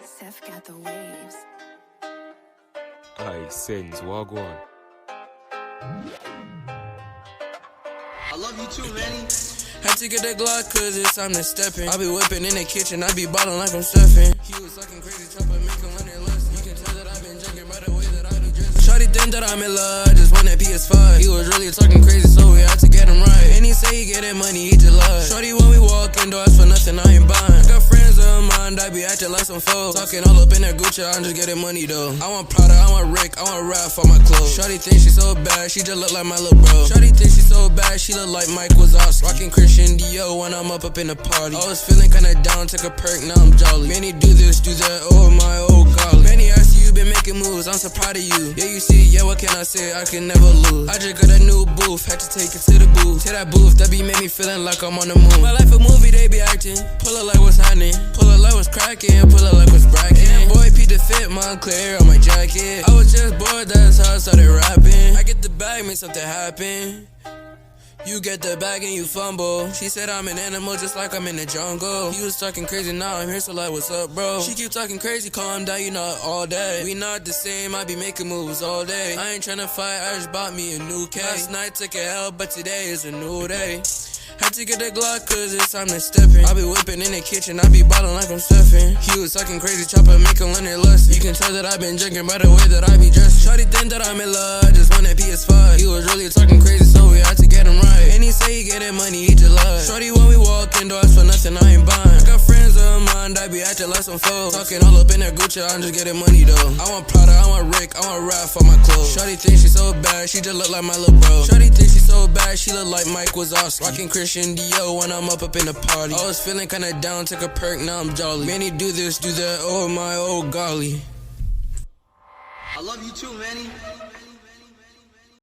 Seth got the waves. Aye, sins, wagwan. I love you too, Mvnny. Had to get that Glock cause it's time to step in. I be whipping in the kitchen, I be ballin' like I'm stuffing. He was talking crazy, chopper, make him learn less. You can tell that I've been drinking by the way that I be dressed. Shawty think that I'm in love, I just want that PS5. He was really talking crazy, so we had to get him right. And he say he getting money, he just lied. Shawty when we walk indoors for nothing, I ain't buying. Got friends of mine, I be acting like some foes. Talking all up in that Gucci, I'm just getting money though. I want Prada, I want Rick, I want Ralph for my clothes. Shawty think she so bad, she just look like my little bro. Shawty think she so bad, she look like Mike Wazowski. Rockin' Christian Dior when I'm up in the party. I was feeling kinda down, took a perk, now I'm jolly. Many do this, do that, oh my, oh golly. Many ask you been making moves, I'm so proud of you. Yeah, you see, yeah, what can I say, I can never lose. I just got a new booth, had to take it to the booth. To that booth, that be make me feeling like I'm on the moon. My life a movie, they be acting. Pull up like what's happening, pull up like what's cracking, pull up like what's bracking. And boy, Pete the fit, Montclair on my jacket. I was just bored, that's how I started rapping. I get the bag, make something happen. You get the bag and you fumble. She said I'm an animal just like I'm in the jungle. He was talking crazy, now I'm here, so like what's up, bro? She keep talking crazy, calm down, you know, all day. We not the same, I be making moves all day. I ain't tryna fight, I just bought me a new case. Last night took a L, but today is a new day. Had to get that Glock cause it's time to step in. I be whipping in the kitchen, I be ballin' like I'm stuffing. He was talking crazy, chopper, make him learn their lesson. You can tell that I been drinking by the way that I be dressed. Shawty think that I'm in love, I just want that PS5. He was really talking crazy, so we had to get him right. And he say he getting money, he just lied. Shawty when we walk indoors for nothing, I ain't buying. I got friends of mine, I be acting like some foes. Talking all up in that Gucci, I'm just getting money though. I want Prada, I want Rick, I want Ralph for my clothes. Shawty think she so bad, she just look like my little bro. Shawty think she so bad, she look like Mike Wazowski. Rockin' Christian Dior when I'm up in the party. I was feeling kinda down, took a perk, now I'm jolly. Many do this, do that, oh my, oh golly. I love you too, Mvnny.